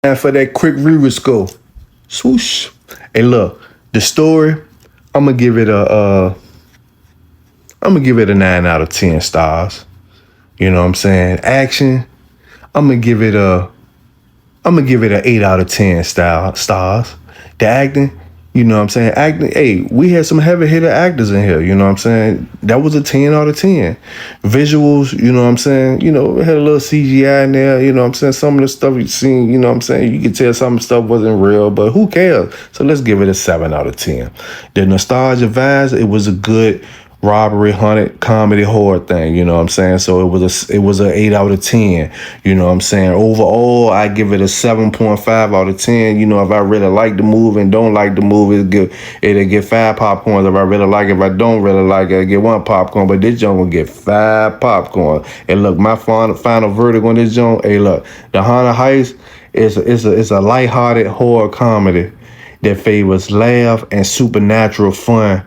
And for that quick re-score. Swoosh. Hey, look, the story, I'm gonna give it a 9 out of 10 stars. You know what I'm saying? Action, I'm gonna give it a an 8 out of 10 stars. The acting, you know what I'm saying? Acting, hey, we had some heavy hitter actors in here, you know what I'm saying? That was a 10 out of 10. Visuals, you know what I'm saying? It had a little CGI in there, you know what I'm saying? Some of the stuff you seen, you know what I'm saying? You could tell some of the stuff wasn't real, but who cares? So let's give it a 7 out of 10. The nostalgia vibes, it was a good robbery, haunted, comedy, horror thing, you know what I'm saying? So it was a 8 out of 10, you know what I'm saying? Overall, I give it a 7.5 out of 10. If I really like the movie and don't like the movie, it'll get 5 popcorns. If I really like it, if I don't really like it, I get 1 popcorn. But this joint will get 5 popcorn. And look, my final verdict on this joint, hey look, the Haunted Heist is a lighthearted horror comedy that favors laugh and supernatural fun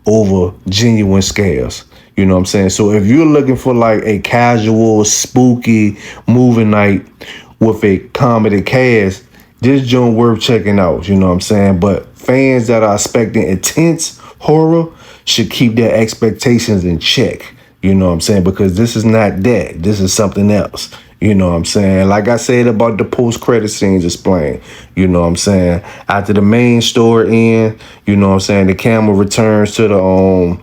over genuine scares. You know what I'm saying? So if you're looking for like a casual, spooky movie night with a comedy cast, this joint worth checking out. You know what I'm saying? But fans that are expecting intense horror should keep their expectations in check. You know what I'm saying? Because this is not that. This is something else. You know what I'm saying? Like I said about the post-credit scenes explained. You know what I'm saying? After the main story end, you know what I'm saying, the camera returns to the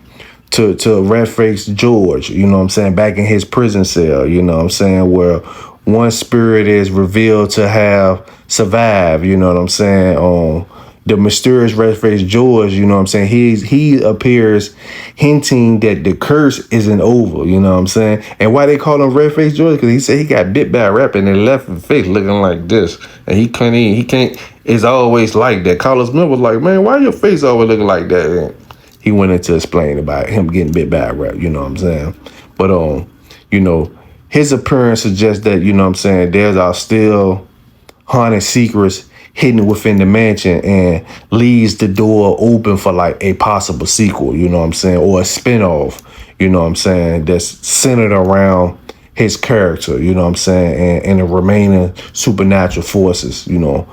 to Red-Face George, you know what I'm saying, back in his prison cell, you know what I'm saying, where one spirit is revealed to have survived, you know what I'm saying, the mysterious Red-Face George, you know what I'm saying, he appears hinting that the curse isn't over, you know what I'm saying? And why they call him Red-Face George? Because he said he got bit by a rabbit and they left his face looking like this. And he can't, it's always like that. Karlous Miller was like, man, why your face always looking like that? And he went into explain about him getting bit by a rabbit, you know what I'm saying? But, his appearance suggests that, you know what I'm saying, there's our still haunted secrets hidden within the mansion and leaves the door open for like a possible sequel, you know what I'm saying, or a spinoff, you know what I'm saying, that's centered around his character, you know what I'm saying, and the remaining supernatural forces, you know.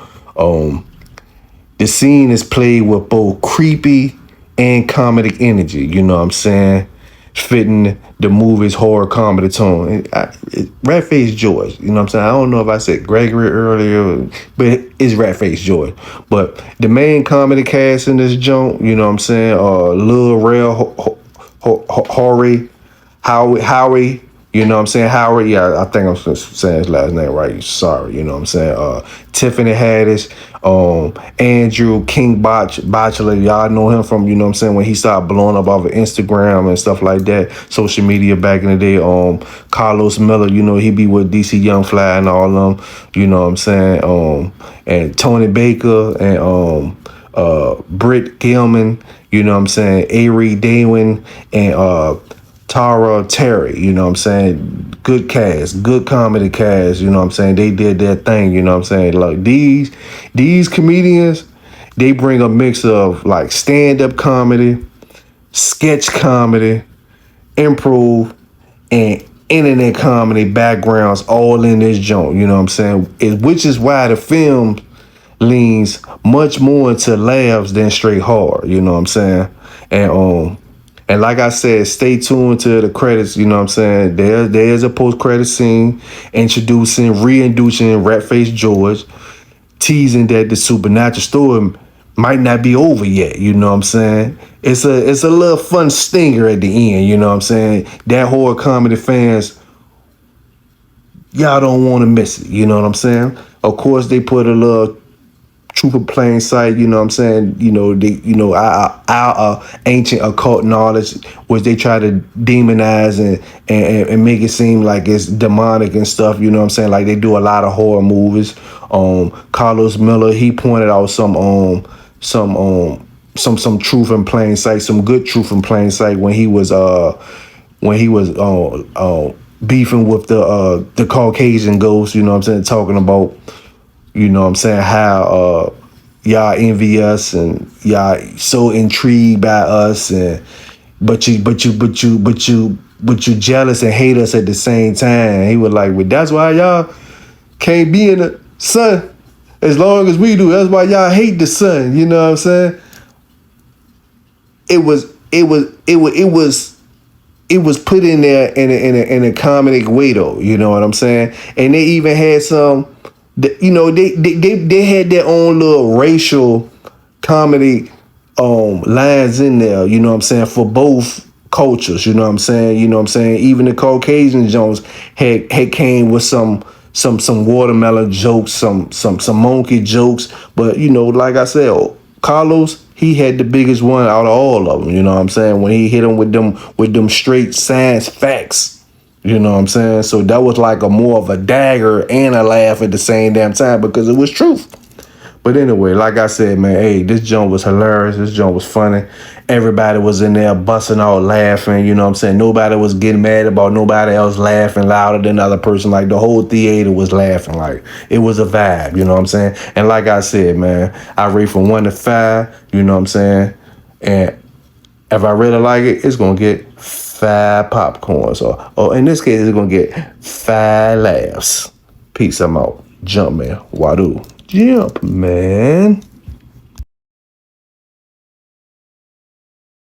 The scene is played with both creepy and comedic energy, you know what I'm saying, fitting the movie's horror comedy tone. Red-Face George, you know what I'm saying? I don't know if I said Gregory earlier, but it's Red-Face George. But the main comedy cast in this joint, you know what I'm saying, Lil Rel Howery, you know what I'm saying? Howard, yeah, I think I'm saying his last name right. Sorry, you know what I'm saying? Tiffany Haddish, Andrew King Bachelor, y'all know him from, you know what I'm saying, when he started blowing up off of Instagram and stuff like that, social media back in the day. Karlous Miller, you know, he be with DC Young Fly and all them, you know what I'm saying? And Tony Baker and Britt Gilman, you know what I'm saying? Ari Daywin and Tara Terry, you know what I'm saying? Good cast, good comedy cast, you know what I'm saying? They did their thing, you know what I'm saying? Like these comedians, they bring a mix of like stand-up comedy, sketch comedy, improv, and internet comedy backgrounds all in this joint, you know what I'm saying? Which is why the film leans much more into laughs than straight horror, you know what I'm saying? And like I said, stay tuned to the credits, you know what I'm saying? There's a post-credit scene reintroducing Red-Face George, teasing that the supernatural story might not be over yet, you know what I'm saying? It's a little fun stinger at the end, you know what I'm saying? That horror comedy fans, y'all don't want to miss it, you know what I'm saying? Of course, they put a little truth in plain sight, you know what I'm saying? Our ancient occult knowledge, which they try to demonize and make it seem like it's demonic and stuff, you know what I'm saying? Like they do a lot of horror movies. Karlous Miller, he pointed out some truth in plain sight, some good truth in plain sight when he was beefing with the Caucasian ghost, you know what I'm saying, talking about, you know what I'm saying, how y'all envy us and y'all so intrigued by us, and but you jealous and hate us at the same time. He was like, well, that's why y'all can't be in the sun. as long as we do. That's why y'all hate the sun. You know what I'm saying? It was put in there in a comedic way though. You know what I'm saying? And they even had some, you know, they had their own little racial comedy lines in there. You know what I'm saying? For both cultures. You know what I'm saying? You know what I'm saying? Even the Caucasian Jones had came with some watermelon jokes, some monkey jokes. But you know, like I said, Karlous, he had the biggest one out of all of them. You know what I'm saying? When he hit him with them straight science facts. You know what I'm saying? So that was like a more of a dagger and a laugh at the same damn time because it was truth. But anyway, like I said, man, hey, this joint was hilarious. This joint was funny. Everybody was in there busting out laughing. You know what I'm saying? Nobody was getting mad about nobody else laughing louder than the other person. Like, the whole theater was laughing. Like, it was a vibe. You know what I'm saying? And like I said, man, I rate from 1 to 5. You know what I'm saying? And if I really like it, it's going to get 5 popcorns. Or in this case, it's going to get 5 laughs. Peace, I'm out. Jumpman. Wadu. Jumpman.